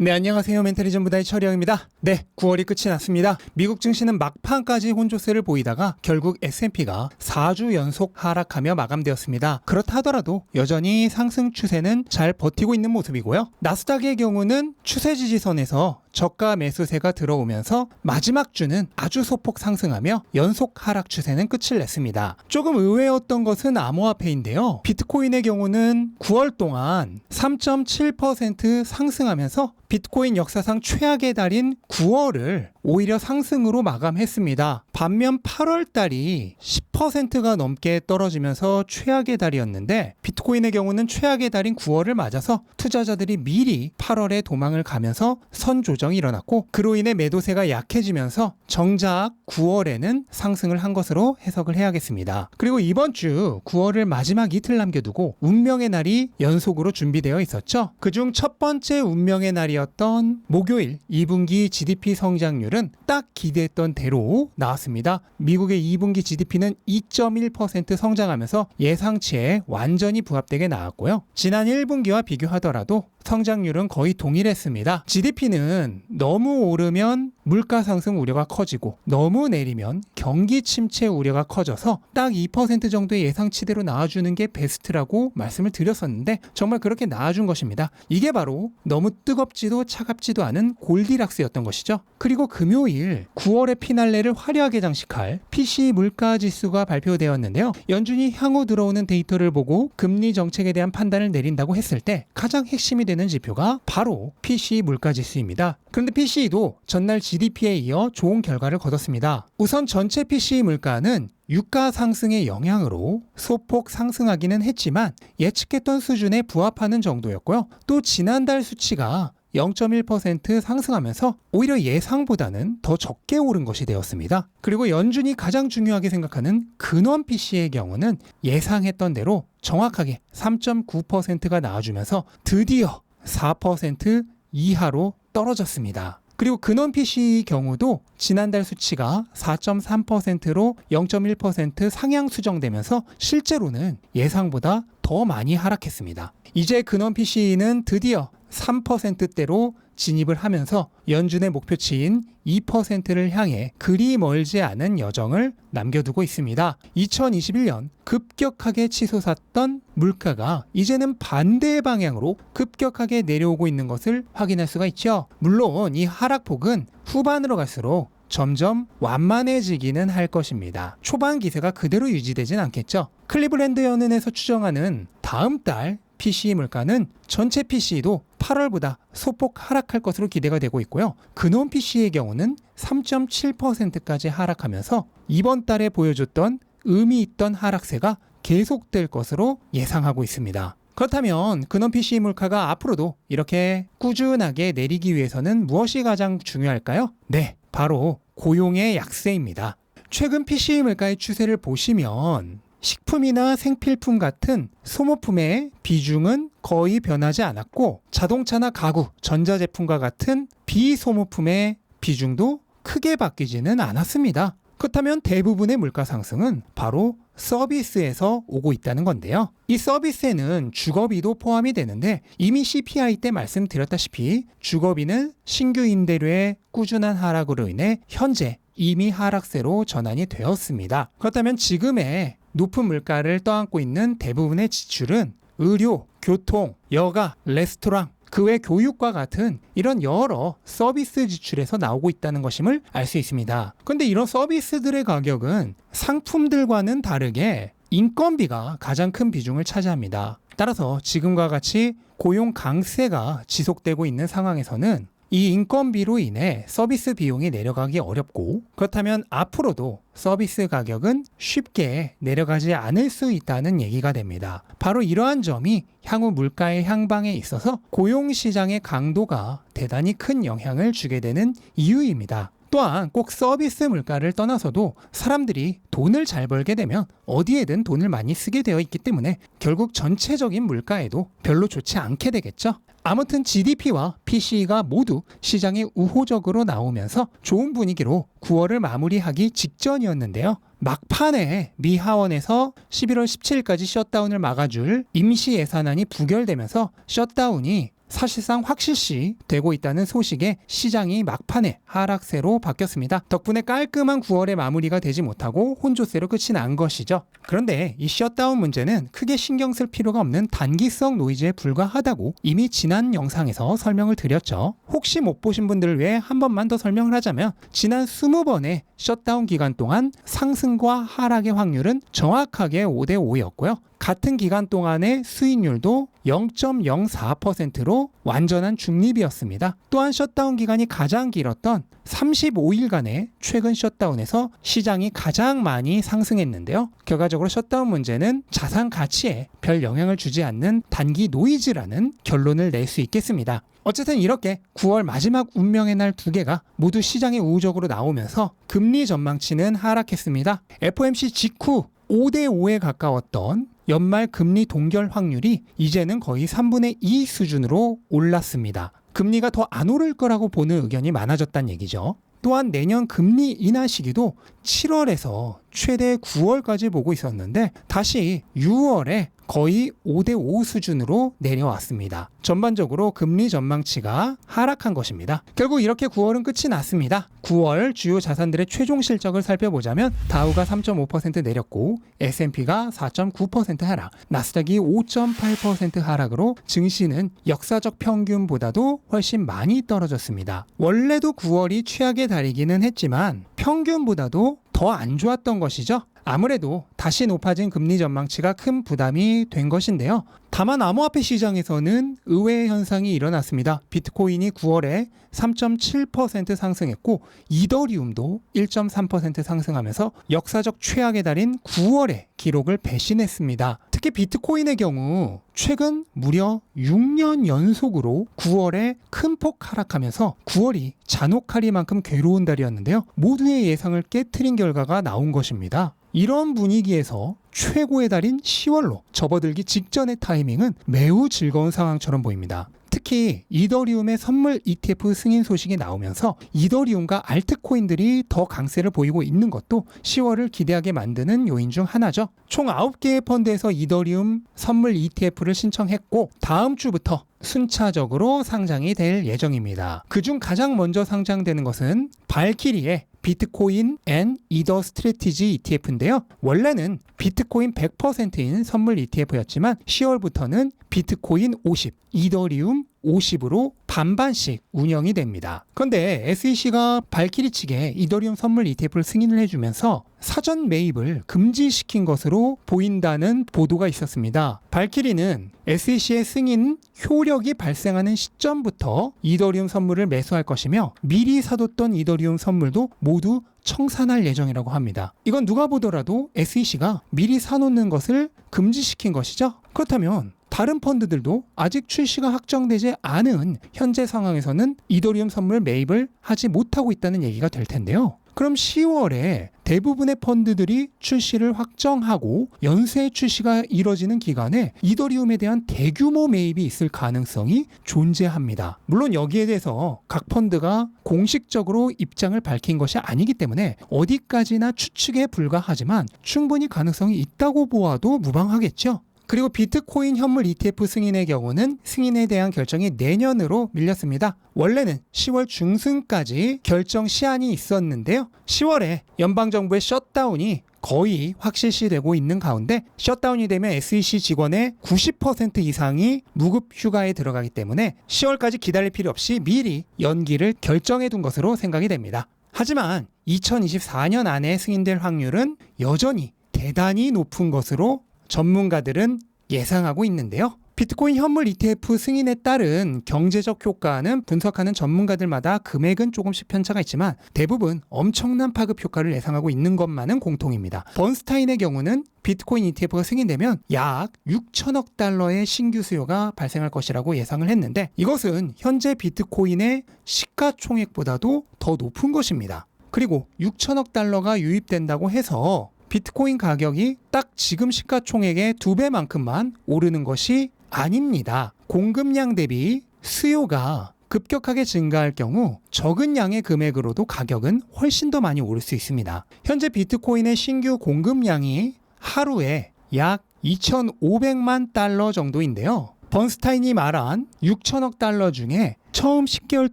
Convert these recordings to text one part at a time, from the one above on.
네, 안녕하세요. 멘탈리즘 부다의 철영입니다. 네, 9월이 끝이 났습니다. 미국 증시는 막판까지 혼조세를 보이다가 결국 S&P가 4주 연속 하락하며 마감되었습니다. 그렇다 하더라도 여전히 상승 추세는 잘 버티고 있는 모습이고요. 나스닥의 경우는 추세 지지선에서 저가 매수세가 들어오면서 마지막 주는 아주 소폭 상승하며 연속 하락 추세는 끝을 냈습니다. 조금 의외였던 것은 암호화폐인데요. 비트코인의 경우는 9월 동안 3.7% 상승하면서 비트코인 역사상 최악의 달인 9월을 오히려 상승으로 마감했습니다. 반면 8월 달이 10%가 넘게 떨어지면서 최악의 달이었는데 비트코인의 경우는 최악의 달인 9월을 맞아서 투자자들이 미리 8월에 도망을 가면서 선조정이 일어났고 그로 인해 매도세가 약해지면서 정작 9월에는 상승을 한 것으로 해석을 해야겠습니다. 그리고 이번 주 9월을 마지막 이틀 남겨두고 운명의 날이 연속으로 준비되어 있었죠. 그중 첫 번째 운명의 날이었던 목요일 2분기 GDP 성장률은 딱 기대했던 대로 나왔습니다. 미국의 2분기 GDP는 2.1% 성장하면서 예상치에 완전히 부합되게 나왔고요. 지난 1분기와 비교하더라도 성장률은 거의 동일했습니다. GDP는 너무 오르면 물가 상승 우려가 커지고 너무 내리면 경기 침체 우려가 커져서 딱 2% 정도의 예상치대로 나와주는 게 베스트라고 말씀을 드렸었는데 정말 그렇게 나와준 것입니다. 이게 바로 너무 뜨겁지도 차갑지도 않은 골디락스였던 것이죠. 그리고 금요일 9월의 피날레를 화려하게 장식할 PCE 물가지수가 발표되었는데요. 연준이 향후 들어오는 데이터를 보고 금리 정책에 대한 판단을 내린다고 했을 때 가장 핵심이 되는 지표가 바로 PCE 물가지수입니다. 그런데 PCE도 전날 GDP에 이어 좋은 결과를 거뒀습니다. 우선 전체 PCE 물가는 유가 상승의 영향으로 소폭 상승하기는 했지만 예측했던 수준에 부합하는 정도였고요. 또 지난달 수치가 0.1% 상승하면서 오히려 예상보다는 더 적게 오른 것이 되었습니다. 그리고 연준이 가장 중요하게 생각하는 근원 PC의 경우는 예상했던 대로 정확하게 3.9%가 나와주면서 드디어 4% 이하로 떨어졌습니다. 그리고 근원 PC의 경우도 지난달 수치가 4.3%로 0.1% 상향 수정되면서 실제로는 예상보다 더 많이 하락했습니다. 이제 근원 PC는 드디어 3%대로 진입을 하면서 연준의 목표치인 2%를 향해 그리 멀지 않은 여정을 남겨두고 있습니다. 2021년 급격하게 치솟았던 물가가 이제는 반대 방향으로 급격하게 내려오고 있는 것을 확인할 수가 있죠. 물론 이 하락폭은 후반으로 갈수록 점점 완만해지기는 할 것입니다. 초반 기세가 그대로 유지되진 않겠죠. 클리블랜드 연은에서 추정하는 다음 달 PCE 물가는 전체 PCE도 8월보다 소폭 하락할 것으로 기대가 되고 있고요. 근원 PCE의 경우는 3.7%까지 하락하면서 이번 달에 보여줬던 의미 있던 하락세가 계속될 것으로 예상하고 있습니다. 그렇다면 근원 PCE 물가가 앞으로도 이렇게 꾸준하게 내리기 위해서는 무엇이 가장 중요할까요? 네, 바로 고용의 약세입니다. 최근 PCE 물가의 추세를 보시면 식품이나 생필품 같은 소모품의 비중은 거의 변하지 않았고 자동차나 가구, 전자제품과 같은 비소모품의 비중도 크게 바뀌지는 않았습니다. 그렇다면 대부분의 물가 상승은 바로 서비스에서 오고 있다는 건데요. 이 서비스에는 주거비도 포함이 되는데 이미 CPI 때 말씀드렸다시피 주거비는 신규 임대료의 꾸준한 하락으로 인해 현재 이미 하락세로 전환이 되었습니다. 그렇다면 지금의 높은 물가를 떠안고 있는 대부분의 지출은 의료, 교통, 여가, 레스토랑, 그 외 교육과 같은 이런 여러 서비스 지출에서 나오고 있다는 것임을 알 수 있습니다. 그런데 이런 서비스들의 가격은 상품들과는 다르게 인건비가 가장 큰 비중을 차지합니다. 따라서 지금과 같이 고용 강세가 지속되고 있는 상황에서는 이 인건비로 인해 서비스 비용이 내려가기 어렵고 그렇다면 앞으로도 서비스 가격은 쉽게 내려가지 않을 수 있다는 얘기가 됩니다. 바로 이러한 점이 향후 물가의 향방에 있어서 고용시장의 강도가 대단히 큰 영향을 주게 되는 이유입니다. 또한 꼭 서비스 물가를 떠나서도 사람들이 돈을 잘 벌게 되면 어디에든 돈을 많이 쓰게 되어 있기 때문에 결국 전체적인 물가에도 별로 좋지 않게 되겠죠. 아무튼 GDP와 PCE가 모두 시장에 우호적으로 나오면서 좋은 분위기로 9월을 마무리하기 직전이었는데요. 막판에 미 하원에서 11월 17일까지 셧다운을 막아줄 임시 예산안이 부결되면서 셧다운이 사실상 확실시 되고 있다는 소식에 시장이 막판에 하락세로 바뀌었습니다. 덕분에 깔끔한 9월의 마무리가 되지 못하고 혼조세로 끝이 난 것이죠. 그런데 이 셧다운 문제는 크게 신경 쓸 필요가 없는 단기성 노이즈에 불과하다고 이미 지난 영상에서 설명을 드렸죠. 혹시 못 보신 분들을 위해 한 번만 더 설명을 하자면 지난 20번의 셧다운 기간 동안 상승과 하락의 확률은 정확하게 5대 5였고요. 같은 기간 동안의 수익률도 0.04%로 완전한 중립이었습니다. 또한 셧다운 기간이 가장 길었던 35일간의 최근 셧다운에서 시장이 가장 많이 상승했는데요. 결과적으로 셧다운 문제는 자산 가치에 별 영향을 주지 않는 단기 노이즈라는 결론을 낼 수 있겠습니다. 어쨌든 이렇게 9월 마지막 운명의 날 두 개가 모두 시장에 우호적으로 나오면서 금리 전망치는 하락했습니다. FOMC 직후 5대 5에 가까웠던 연말 금리 동결 확률이 이제는 거의 3분의 2 수준으로 올랐습니다. 금리가 더 안 오를 거라고 보는 의견이 많아졌다는 얘기죠. 또한 내년 금리 인하 시기도 7월에서 최대 9월까지 보고 있었는데 다시 6월에 거의 5대 5 수준으로 내려왔습니다. 전반적으로 금리 전망치가 하락한 것입니다. 결국 이렇게 9월은 끝이 났습니다. 9월 주요 자산들의 최종 실적을 살펴보자면 다우가 3.5% 내렸고 S&P가 4.9% 하락, 나스닥이 5.8% 하락으로 증시는 역사적 평균보다도 훨씬 많이 떨어졌습니다. 원래도 9월이 최악의 달이기는 했지만 평균보다도 더 안 좋았던 것이죠. 아무래도 다시 높아진 금리 전망치가 큰 부담이 된 것인데요. 다만 암호화폐 시장에서는 의외의 현상이 일어났습니다. 비트코인이 9월에 3.7% 상승했고 이더리움도 1.3% 상승하면서 역사적 최악의 달인 9월의 기록을 배신했습니다. 특히 비트코인의 경우 최근 무려 6년 연속으로 9월에 큰 폭 하락하면서 9월이 잔혹하리만큼 괴로운 달이었는데요. 모두의 예상을 깨트린 결과가 나온 것입니다. 이런 분위기에서 최고의 달인 10월로 접어들기 직전의 타이밍은 매우 즐거운 상황처럼 보입니다. 특히 이더리움의 선물 ETF 승인 소식이 나오면서 이더리움과 알트코인들이 더 강세를 보이고 있는 것도 10월을 기대하게 만드는 요인 중 하나죠. 총 9개의 펀드에서 이더리움 선물 ETF를 신청했고 다음 주부터 순차적으로 상장이 될 예정입니다. 그중 가장 먼저 상장되는 것은 발키리의 비트코인 앤 이더 스트래티지 ETF인데요. 원래는 비트코인 100%인 선물 ETF였지만 10월부터는 비트코인 50, 이더리움 50으로 반반씩 운영이 됩니다. 그런데 SEC가 발키리 측에 이더리움 선물 ETF를 승인을 해주면서 사전 매입을 금지시킨 것으로 보인다는 보도가 있었습니다. 발키리는 SEC의 승인 효력이 발생하는 시점부터 이더리움 선물을 매수할 것이며 미리 사뒀던 이더리움 선물도 모두 청산할 예정이라고 합니다. 이건 누가 보더라도 SEC가 미리 사놓는 것을 금지시킨 것이죠. 그렇다면 다른 펀드들도 아직 출시가 확정되지 않은 현재 상황에서는 이더리움 선물 매입을 하지 못하고 있다는 얘기가 될 텐데요. 그럼 10월에 대부분의 펀드들이 출시를 확정하고 연쇄 출시가 이뤄지는 기간에 이더리움에 대한 대규모 매입이 있을 가능성이 존재합니다. 물론 여기에 대해서 각 펀드가 공식적으로 입장을 밝힌 것이 아니기 때문에 어디까지나 추측에 불과하지만 충분히 가능성이 있다고 보아도 무방하겠죠. 그리고 비트코인 현물 ETF 승인의 경우는 승인에 대한 결정이 내년으로 밀렸습니다. 원래는 10월 중순까지 결정 시한이 있었는데요. 10월에 연방정부의 셧다운이 거의 확실시되고 있는 가운데 셧다운이 되면 SEC 직원의 90% 이상이 무급 휴가에 들어가기 때문에 10월까지 기다릴 필요 없이 미리 연기를 결정해 둔 것으로 생각이 됩니다. 하지만 2024년 안에 승인될 확률은 여전히 대단히 높은 것으로 전문가들은 예상하고 있는데요. 비트코인 현물 ETF 승인에 따른 경제적 효과는 분석하는 전문가들마다 금액은 조금씩 편차가 있지만 대부분 엄청난 파급 효과를 예상하고 있는 것만은 공통입니다. 번스타인의 경우는 비트코인 ETF가 승인되면 약 6천억 달러의 신규 수요가 발생할 것이라고 예상을 했는데 이것은 현재 비트코인의 시가총액보다도 더 높은 것입니다. 그리고 6천억 달러가 유입된다고 해서 비트코인 가격이 딱 지금 시가총액의 2배만큼만 오르는 것이 아닙니다. 공급량 대비 수요가 급격하게 증가할 경우 적은 양의 금액으로도 가격은 훨씬 더 많이 오를 수 있습니다. 현재 비트코인의 신규 공급량이 하루에 약 2,500만 달러 정도인데요. 번스타인이 말한 6천억 달러 중에 처음 10개월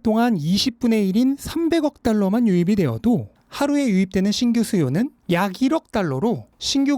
동안 20분의 1인 300억 달러만 유입이 되어도 하루에 유입되는 신규 수요는 약 1억 달러로 신규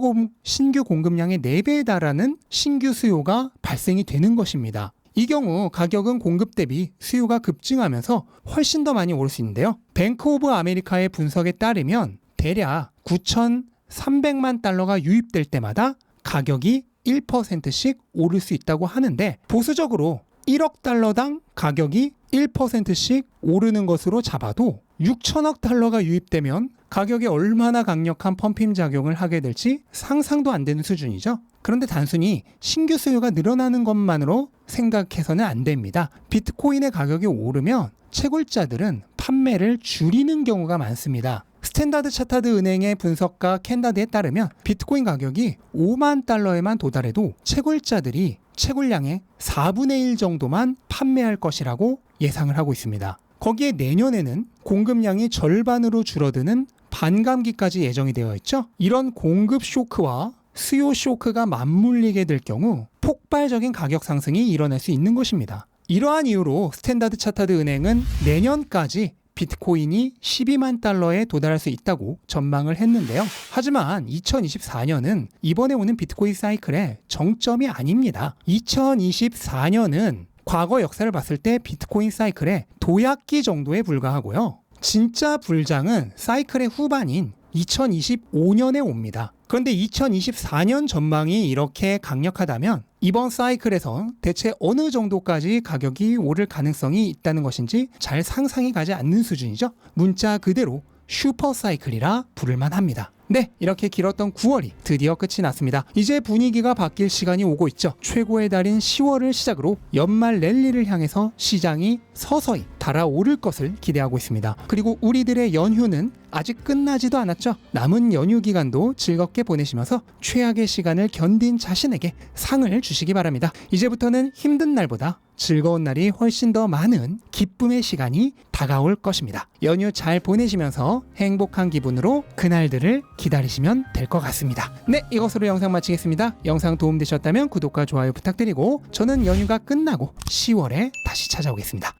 공급량의 4배에 달하는 신규 수요가 발생이 되는 것입니다. 이 경우 가격은 공급 대비 수요가 급증하면서 훨씬 더 많이 오를 수 있는데요. 뱅크 오브 아메리카의 분석에 따르면 대략 9,300만 달러가 유입될 때마다 가격이 1%씩 오를 수 있다고 하는데, 보수적으로 1억 달러당 가격이 1%씩 오르는 것으로 잡아도 6천억 달러가 유입되면 가격에 얼마나 강력한 펌핑 작용을 하게 될지 상상도 안 되는 수준이죠. 그런데 단순히 신규 수요가 늘어나는 것만으로 생각해서는 안 됩니다. 비트코인의 가격이 오르면 채굴자들은 판매를 줄이는 경우가 많습니다. 스탠다드 차타드 은행의 분석가 캔다드에 따르면 비트코인 가격이 5만 달러에만 도달해도 채굴자들이 채굴량의 4분의 1 정도만 판매할 것이라고 예상을 하고 있습니다. 거기에 내년에는 공급량이 절반으로 줄어드는 반감기까지 예정이 되어 있죠. 이런 공급 쇼크와 수요 쇼크가 맞물리게 될 경우 폭발적인 가격 상승이 일어날 수 있는 것입니다. 이러한 이유로 스탠다드 차타드 은행은 내년까지 비트코인이 12만 달러에 도달할 수 있다고 전망을 했는데요. 하지만 2024년은 이번에 오는 비트코인 사이클의 정점이 아닙니다. 2024년은 과거 역사를 봤을 때 비트코인 사이클의 도약기 정도에 불과하고요. 진짜 불장은 사이클의 후반인 2025년에 옵니다. 그런데 2024년 전망이 이렇게 강력하다면 이번 사이클에서 대체 어느 정도까지 가격이 오를 가능성이 있다는 것인지 잘 상상이 가지 않는 수준이죠. 문자 그대로 슈퍼 사이클이라 부를만 합니다. 네, 이렇게 길었던 9월이 드디어 끝이 났습니다. 이제 분위기가 바뀔 시간이 오고 있죠. 최고의 달인 10월을 시작으로 연말 랠리를 향해서 시장이 서서히 달아오를 것을 기대하고 있습니다. 그리고 우리들의 연휴는 아직 끝나지도 않았죠. 남은 연휴 기간도 즐겁게 보내시면서 최악의 시간을 견딘 자신에게 상을 주시기 바랍니다. 이제부터는 힘든 날보다 즐거운 날이 훨씬 더 많은 기쁨의 시간이 다가올 것입니다. 연휴 잘 보내시면서 행복한 기분으로 그날들을 기다리시면 될 것 같습니다. 네, 이것으로 영상 마치겠습니다. 영상 도움되셨다면 구독과 좋아요 부탁드리고 저는 연휴가 끝나고 10월에 다시 찾아오겠습니다.